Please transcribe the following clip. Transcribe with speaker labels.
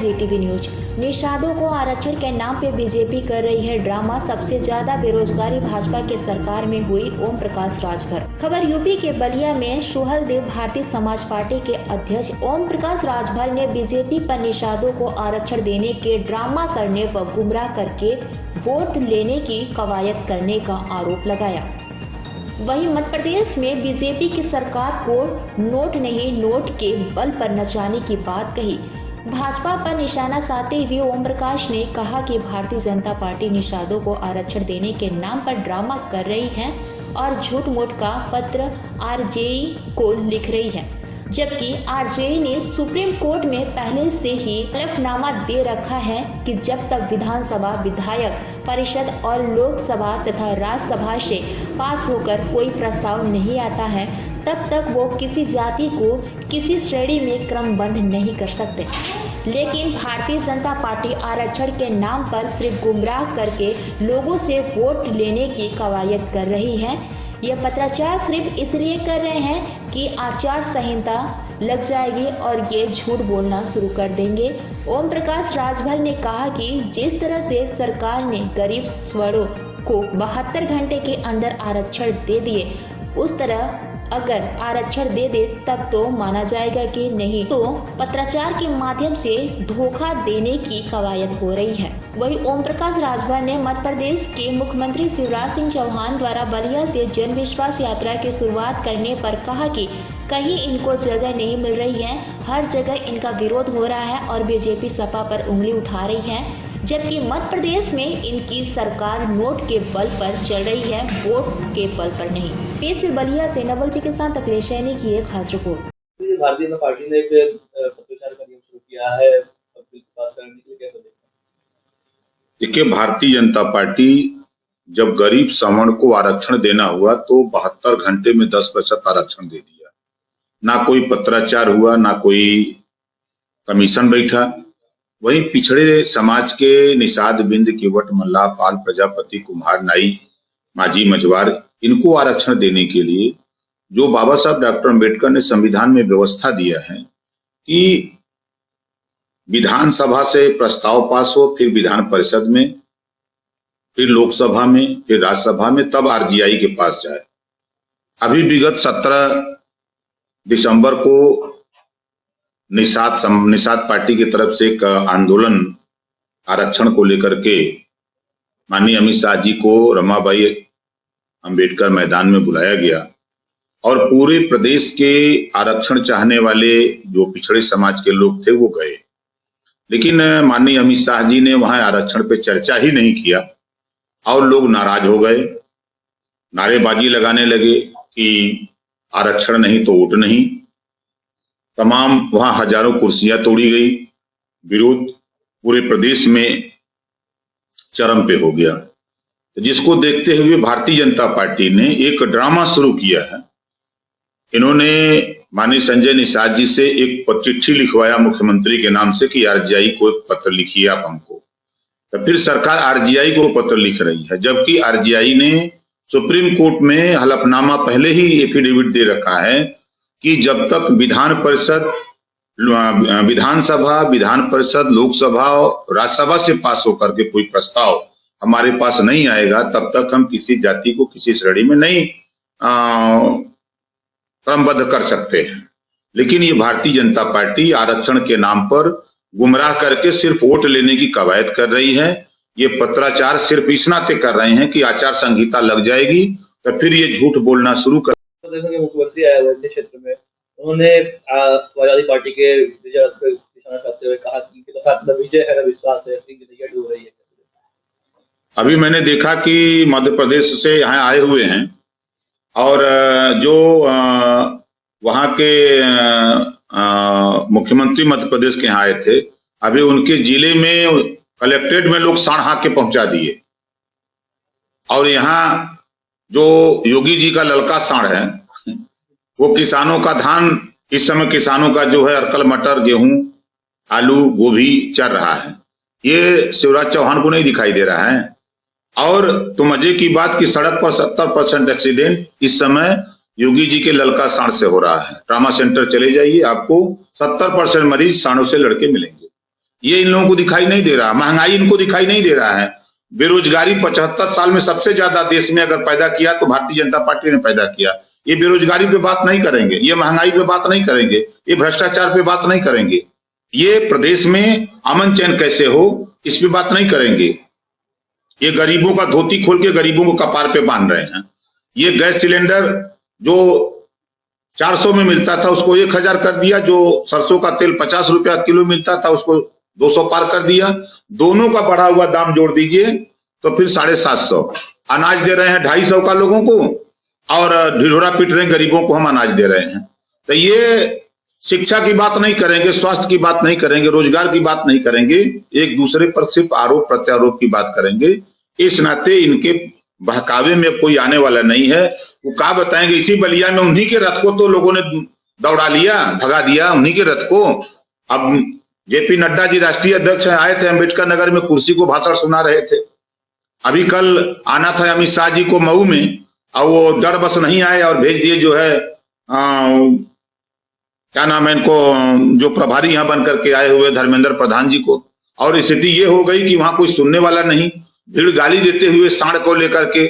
Speaker 1: JTV news. निषादों को आरक्षण के नाम पे बीजेपी कर रही है ड्रामा। सबसे ज्यादा बेरोजगारी भाजपा के सरकार में हुई, ओम प्रकाश राजभर। खबर यूपी के बलिया में सोहलदेव भारतीय समाज पार्टी के अध्यक्ष ओम प्रकाश राजभर ने बीजेपी पर निषादों को आरक्षण देने के ड्रामा करने व गुमराह करके वोट लेने की कवायद करने का आरोप लगाया। वहीं मध्य प्रदेश में बीजेपी की सरकार को नोट नहीं नोट के बल पर नचाने की बात कही। भाजपा पर निशाना साधते हुए ओम प्रकाश ने कहा कि भारतीय जनता पार्टी निषादों को आरक्षण देने के नाम पर ड्रामा कर रही है और झूठ मूठ का पत्र आरजेई को लिख रही है, जबकि आरजेई ने सुप्रीम कोर्ट में पहले से ही हलफनामा दे रखा है कि जब तक विधानसभा, विधायक परिषद और लोकसभा तथा राज्यसभा से पास होकर कोई प्रस्ताव नहीं आता है, तब तक वो किसी जाति को किसी श्रेणी में क्रमबद्ध नहीं कर सकते। लेकिन भारतीय जनता पार्टी आरक्षण के नाम पर सिर्फ गुमराह करके लोगों से वोट लेने की कवायद कर रही है। यह पत्राचार सिर्फ इसलिए कर रहे हैं कि आचार संहिता लग जाएगी और ये झूठ बोलना शुरू कर देंगे। ओम प्रकाश राजभर ने कहा कि जिस तरह से सरकार ने गरीब स्वर्णों को 72 घंटे के अंदर आरक्षण दे दिए, उस तरह अगर आरक्षण दे दे तब तो माना जाएगा कि नहीं तो पत्राचार के माध्यम से धोखा देने की कवायद हो रही है। वहीं ओम प्रकाश राजभर ने मध्य प्रदेश के मुख्यमंत्री शिवराज सिंह चौहान द्वारा बलिया से जन विश्वास यात्रा की शुरुआत करने पर कहा कि कहीं इनको जगह नहीं मिल रही है, हर जगह इनका विरोध हो रहा है और बीजेपी सपा पर उंगली उठा रही है, जबकि मध्य प्रदेश में इनकी सरकार नोट के बल पर चल रही है, वोट के बल पर नहीं। पेश से बलिया से नवल जी के साथ अखिलेश सैनी की एक खास रिपोर्ट।
Speaker 2: भारतीय जनता पार्टी ने एक पत्रकार का नियम शुरू किया है बिल पास करने के लिए, कैसे देखते हैं?
Speaker 3: देखिए, भारतीय जनता पार्टी जब गरीब सवर्ण को आरक्षण देना हुआ तो 72 घंटे में 10% आरक्षण दे दिया। ना कोई पत्राचार हुआ, ना कोई कमीशन बैठा। वहीं पिछड़े समाज के निषाद, बिंद, किवट, मल्लाह, पाल, प्रजापति, कुम्हार, नाई, माझी, मझवार, इनको आरक्षण देने के लिए जो बाबा साहब डॉक्टर अम्बेडकर ने संविधान में व्यवस्था दिया है कि विधानसभा से प्रस्ताव पास हो, फिर विधान परिषद में, फिर लोकसभा में, फिर राज्यसभा में, तब आरजीआई के पास जाए। अभी विगत 17 दिसंबर को निषाद पार्टी की तरफ से एक आंदोलन आरक्षण को लेकर के माननीय अमित शाह जी को रमाबाई अंबेडकर मैदान में बुलाया गया और पूरे प्रदेश के आरक्षण चाहने वाले जो पिछड़े समाज के लोग थे वो गए, लेकिन माननीय अमित शाह जी ने वहां आरक्षण पे चर्चा ही नहीं किया और लोग नाराज हो गए, नारेबाजी लगाने लगे कि आरक्षण नहीं तो वोट नहीं। तमाम वहां हजारों कुर्सियां तोड़ी गई, विरोध पूरे प्रदेश में चरम पे हो गया। तो जिसको देखते हुए भारतीय जनता पार्टी ने एक ड्रामा शुरू किया है। इन्होंने माननीय संजय निषाद जी से एक चिट्ठी लिखवाया मुख्यमंत्री के नाम से कि आरजीआई को एक पत्र लिखिए आप हमको। तो फिर सरकार आरजीआई को पत्र लिख रही है, जबकि आरजीआई ने सुप्रीम कोर्ट में हलफनामा पहले ही एफिडेविट दे रखा है कि जब तक विधान परिषद, विधानसभा, विधान परिषद, लोकसभा और राज्यसभा से पास होकर के कोई प्रस्ताव हमारे पास नहीं आएगा, तब तक हम किसी जाति को किसी श्रेणी में नहीं क्रमबद्ध कर सकते हैं। लेकिन ये भारतीय जनता पार्टी आरक्षण के नाम पर गुमराह करके सिर्फ वोट लेने की कवायद कर रही है। ये पत्राचार सिर्फ इस नाते कर रहे हैं कि आचार संहिता लग जाएगी तो फिर ये झूठ बोलना शुरू कर।
Speaker 2: मुख्यमंत्री आए हुए थे क्षेत्र में, उन्होंने समाजवादी पार्टी के विजय पर निशाना साधते हुए कहा कि विजय है, विश्वास है, डूब रही है।
Speaker 3: अभी मैंने देखा कि मध्य प्रदेश से यहाँ आए हुए हैं और जो वहाँ के मुख्यमंत्री मध्य प्रदेश के यहाँ आए थे, अभी उनके जिले में कलेक्ट्रेट में लोग साण हाँक के पहुंचा दिए और यहाँ जो योगी जी का ललका साण है वो किसानों का धान, इस समय किसानों का जो है अरकल, मटर, गेहूं, आलू, गोभी चल रहा है, ये शिवराज चौहान को नहीं दिखाई दे रहा है। और तो मजे की बात कि सड़क पर 70% एक्सीडेंट इस समय योगी जी के ललका साण से हो रहा है। ट्रामा सेंटर चले जाइए, आपको 70% मरीज साणों से लड़के मिलेंगे। ये इन लोगों को दिखाई नहीं दे रहा। महंगाई इनको दिखाई नहीं दे रहा है। बेरोजगारी 75 साल में सबसे ज्यादा देश में अगर पैदा किया तो भारतीय जनता पार्टी ने पैदा किया। ये बेरोजगारी पे बात नहीं करेंगे, ये महंगाई पे बात नहीं करेंगे, ये भ्रष्टाचार पे बात नहीं करेंगे, ये प्रदेश में अमन चैन कैसे हो इस पे बात नहीं करेंगे। ये गरीबों का धोती खोल के गरीबों को कपार पे बांध रहे हैं। ये गैस सिलेंडर जो 400 में मिलता था उसको 1000 कर दिया, जो सरसों का तेल 50 रुपया किलो मिलता था उसको 200 पार कर दिया। दोनों का बढ़ा हुआ दाम जोड़ दीजिए तो फिर 750। अनाज दे रहे हैं 250 का लोगों को और ढिढोरा पीट रहे हैं गरीबों को हम अनाज दे रहे हैं। तो ये शिक्षा की बात नहीं करेंगे, स्वास्थ्य की बात नहीं करेंगे, रोजगार की बात नहीं करेंगे, एक दूसरे पर सिर्फ आरोप प्रत्यारोप की बात करेंगे। इस नाते इनके बहकावे में कोई आने वाला नहीं है। वो क्या बताएंगे, इसी बलिया में उन्हीं के रथ को तो लोगों ने दौड़ा लिया, भगा दिया उन्हीं के रथ को। अब जेपी नड्डा जी राष्ट्रीय अध्यक्ष आए थे अम्बेडकर नगर में, कुर्सी को भाषण सुना रहे थे। अभी कल आना था अमित शाह जी को मऊ में और वो डर बस नहीं आए और भेज दिए जो है क्या नाम है इनको, जो प्रभारी यहाँ बन करके आए हुए धर्मेंद्र प्रधान जी को। और स्थिति ये हो गई कि वहां कोई सुनने वाला नहीं, भीड़ गाली देते हुए सांड को लेकर के